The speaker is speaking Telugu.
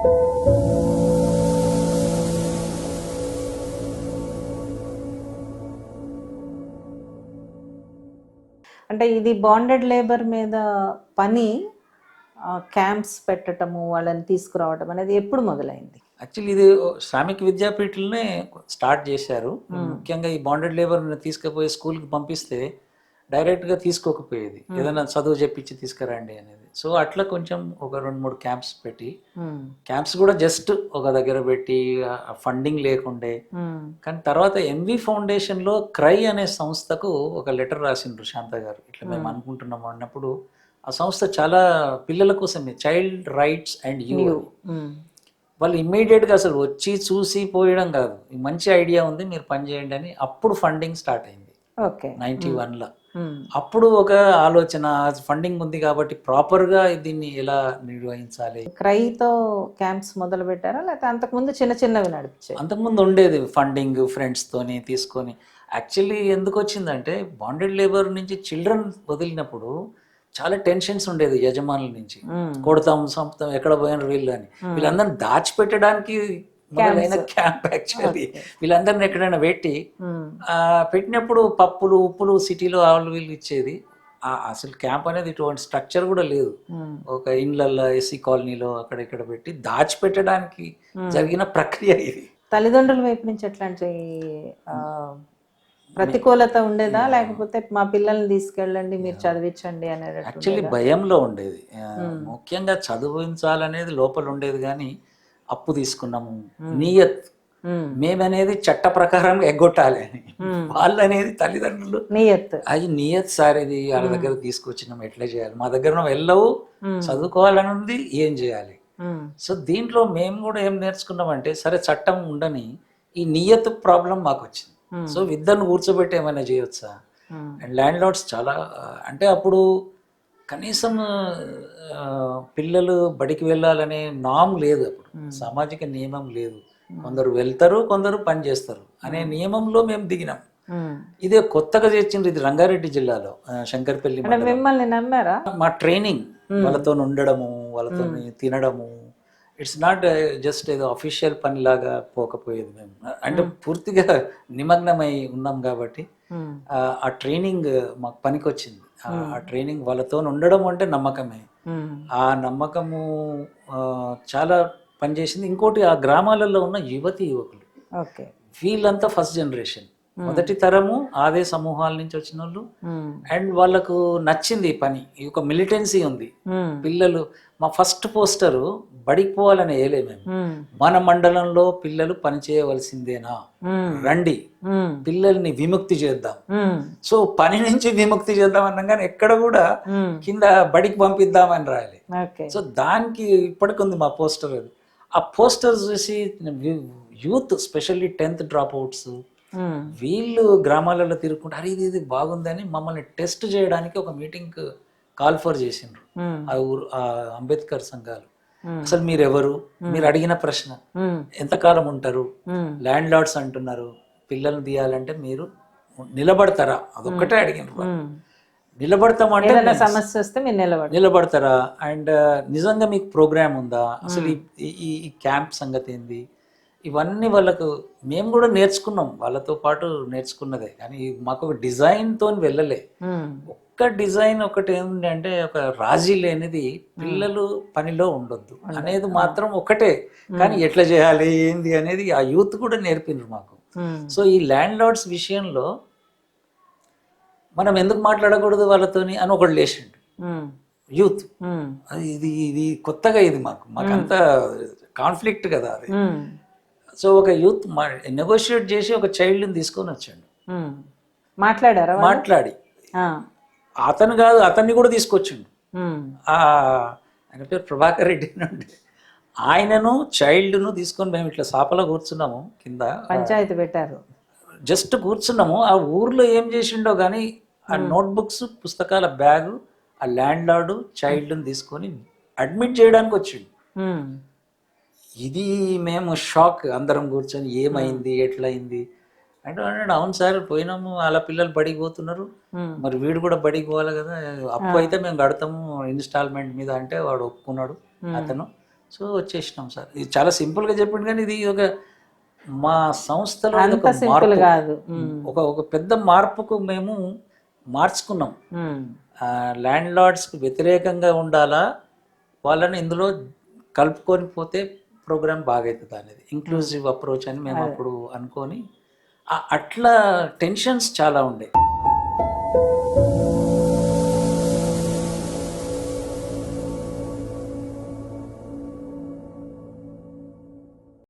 అంటే ఇది బాండెడ్ లేబర్ మీద పని క్యాంప్స్ పెట్టడము, వాళ్ళని తీసుకురావడం అనేది ఎప్పుడు మొదలైంది? యాక్చువల్లీ ఇది శ్రామిక విద్యాపీఠలనే స్టార్ట్ చేశారు. ముఖ్యంగా ఈ బాండెడ్ లేబర్ని తీసుకుపోయి స్కూల్కి పంపిస్తే డైరెక్ట్గా తీసుకోకపోయేది, ఏదైనా చదువు చెప్పించి తీసుకురండి అనేది. సో అట్లా కొంచెం ఒక 2-3 క్యాంప్స్ పెట్టి, క్యాంప్స్ కూడా జస్ట్ ఒక దగ్గర పెట్టి ఫండింగ్ లేకుండే. కానీ తర్వాత ఎంవి ఫౌండేషన్లో క్రై అనే సంస్థకు ఒక లెటర్ రాసిండ్రు శాంత గారు, ఇట్లా మేము అనుకుంటున్నాము అన్నప్పుడు ఆ సంస్థ చాలా పిల్లల కోసమే, చైల్డ్ రైట్స్ అండ్ యూ. వాళ్ళు ఇమ్మీడియట్గా అసలు వచ్చి చూసి పోయడం కాదు, మంచి ఐడియా ఉంది మీరు పని చేయండి అని అప్పుడు ఫండింగ్ స్టార్ట్ అయింది 91లో. అప్పుడు ఒక ఆలోచన, ఫండింగ్ ఉంది కాబట్టి ప్రాపర్గా దీన్ని ఎలా నిర్వహించాలి. క్రైతో క్యాంప్స్ మొదలు పెట్టారా, లేకపోతే అంతకుముందు చిన్న చిన్నవి నడిపించారు? అంతకుముందు ఉండేది ఫండింగ్ ఫ్రెండ్స్తోని తీసుకొని. యాక్చువల్లీ ఎందుకు వచ్చిందంటే బాండెడ్ లేబర్ నుంచి చిల్డ్రన్ వదిలినప్పుడు చాలా టెన్షన్స్ ఉండేది యజమానుల నుంచి, కొడతాం సంపుతాం ఎక్కడ పోయిన వీళ్ళు అని. వీళ్ళందరినీ దాచిపెట్టడానికి మొదలైన క్యాంప్ యాక్చువల్లీ. వీళ్ళందరినీ ఎక్కడైనా పెట్టినప్పుడు పప్పులు ఉప్పులు సిటీలో వాళ్ళు వీళ్ళు ఇచ్చేది. అసలు క్యాంప్ అనేది ఇటువంటి స్ట్రక్చర్ కూడా లేదు. ఒక ఇండ్లల్లో ఎస్సీ కాలనీలో అక్కడ ఇక్కడ పెట్టి దాచిపెట్టడానికి జరిగిన ప్రక్రియ ఇది. తల్లిదండ్రుల వైపు నుంచి ఎట్లాంటి ప్రతికూలత ఉండేదా, లేకపోతే మా పిల్లల్ని తీసుకెళ్ళండి మీరు చదివించండి అనేది? యాక్చువల్లీ భయంలో ఉండేది. ముఖ్యంగా చదివించాలనేది లోపల ఉండేది, కానీ అప్పు తీసుకున్నాము, నియత్ మేమనేది చట్ట ప్రకారంగా ఎగ్గొట్టాలి అని. వాళ్ళు అనేది తల్లిదండ్రులు అది నియత్ సార్, ఇది వాళ్ళ దగ్గర తీసుకొచ్చినాం ఎట్లా చేయాలి, మా దగ్గర వెళ్ళవు, చదువుకోవాలని ఉంది, ఏం చేయాలి. సో దీంట్లో మేము కూడా ఏం నేర్చుకున్నామంటే, సరే చట్టం ఉండని ఈ నియత్ ప్రాబ్లం మాకు వచ్చింది. సో ఇద్దరిని కూర్చోబెట్టి ఏమైనా చేయొచ్చా. అండ్ ల్యాండ్ లార్డ్స్ చాలా, అంటే అప్పుడు కనీసం పిల్లలు బడికి వెళ్ళాలనే నామ్ లేదు, అప్పుడు సామాజిక నియమం లేదు. కొందరు వెళ్తారు, కొందరు పని చేస్తారు అనే నియమంలో మేము దిగినాం. ఇదే కొత్తగా చేసిండ్రు, ఇది రంగారెడ్డి జిల్లాలో శంకర్పల్లి. మిమ్మల్ని నమ్మారా? మా ట్రైనింగ్ వాళ్ళతో ఉండడము, వాళ్ళతో తినడము, ఇట్స్ నాట్ జస్ట్ ఏదో అఫీషియల్ పనిలాగా పోకపోయేది. మేము అంటే పూర్తిగా నిమగ్నమై ఉన్నాం కాబట్టి ఆ ట్రైనింగ్ మాకు పనికొచ్చింది. ఆ ట్రైనింగ్ వాళ్ళతో ఉండడం అంటే నమ్మకమే. ఆ నమ్మకము చాలా పనిచేసింది. ఇంకోటి, ఆ గ్రామాలలో ఉన్న యువతి యువకులు వీళ్ళంతా ఫస్ట్ జనరేషన్, మొదటి తరము అదే సమూహాల నుంచి వచ్చిన వాళ్ళు. అండ్ వాళ్ళకు నచ్చింది ఈ పని, ఈ ఒక మిలిటెన్సీ ఉంది. పిల్లలు, మా ఫస్ట్ పోస్టరు బడికి పోవాలని వేయలే మేము, మన మండలంలో పిల్లలు పని చేయవలసిందేనా, రండి పిల్లల్ని విముక్తి చేద్దాం. సో పని నుంచి విముక్తి చేద్దాం అన్నాం, కానీ ఎక్కడ కూడా కింద బడికి పంపిద్దామని రాయాలి. సో దానికి ఇప్పటికుంది మా పోస్టర్. అది ఆ పోస్టర్ చూసి youth, specially 10th drop outs, వీళ్ళు గ్రామాలలో తిరుగుకుంటే అరే ఇది బాగుందని మమ్మల్ని టెస్ట్ చేయడానికి ఒక మీటింగ్ కాల్ ఫర్ చేసిండ్రు ఆ అంబేద్కర్ సంఘాలు. అసలు మీరెవరు, మీరు అడిగిన ప్రశ్న ఎంతకాలం ఉంటారు, ల్యాండ్ లార్డ్స్ అంటున్నారు పిల్లల్ని తీయాలంటే మీరు నిలబడతారా, అదొక్కటే అడిగినారు. నిలబడతామంటే సమస్య వస్తే మీరు నిలబడతారా, అండ్ నిజంగా మీకు ప్రోగ్రామ్ ఉందా, అసలు ఈ క్యాంప్ సంగతి ఏంది, ఇవన్నీ వాళ్ళకు మేము కూడా నేర్చుకున్నాం, వాళ్ళతో పాటు నేర్చుకున్నదే. కానీ మాకు ఒక డిజైన్తో వెళ్ళలే. ఒక్క డిజైన్ ఒకటి ఏంటి అంటే, ఒక రాజీ లేనిది పిల్లలు పనిలో ఉండొద్దు అనేది మాత్రం ఒకటే. కానీ ఎట్లా చేయాలి ఏంది అనేది ఆ యూత్ కూడా నేర్పిండ్రు మాకు. సో ఈ ల్యాండ్ లార్డ్స్ విషయంలో మనం ఎందుకు మాట్లాడకూడదు వాళ్ళతోని అని ఒకటి లేచిండు యూత్. ఇది కొత్తగా, ఇది మాకంతా కాన్ఫ్లిక్ట్ కదా అది. సో ఒక యూత్ నెగోషియేట్ చేసి ఒక చైల్డ్ని తీసుకొని వచ్చాడు. మాట్లాడి అతను కాదు, అతన్ని కూడా తీసుకొచ్చిండు. ఆయన పేరు ప్రభాకర్ రెడ్డి నుండి. ఆయనను చైల్డ్ను తీసుకొని మేము ఇట్లా సాపలో కూర్చున్నాము, కింద పంచాయతీ పెట్టారు, జస్ట్ కూర్చున్నాము. ఆ ఊర్లో ఏం చేసిండో కానీ ఆ నోట్బుక్స్, పుస్తకాల బ్యాగు, ఆ ల్యాండ్ లార్డు చైల్డ్ని తీసుకొని అడ్మిట్ చేయడానికి వచ్చిండు. ఇది మేము షాక్, అందరం కూర్చొని ఏమైంది ఎట్లయింది అంటే, అవును సార్ పోయినాము, వాళ్ళ పిల్లలు బడికి పోతున్నారు, మరి వీడు కూడా బడికి పోవాలి కదా, అప్పు అయితే మేము కడతాము ఇన్స్టాల్మెంట్ మీద అంటే వాడు ఒప్పుకున్నాడు అతను. సో వచ్చేసినాం సార్. ఇది చాలా సింపుల్గా చెప్పింది, కానీ ఇది ఒక మా సంస్థలో ఇది అంత ఒక సింపుల్ మార్పు, కాదు. ఒక పెద్ద మార్పుకు మేము మార్చుకున్నాం. ల్యాండ్ లార్డ్స్కి వ్యతిరేకంగా ఉండాలా, వాళ్ళని ఇందులో కలుపుకొని పోతే ప్రోగ్రామ్ బాగవుతుంది అనేది ఇంక్లూజివ్ అప్రోచ్ అని మేము అప్పుడు అనుకొని అట్లా టెన్షన్స్ చాలా ఉండే.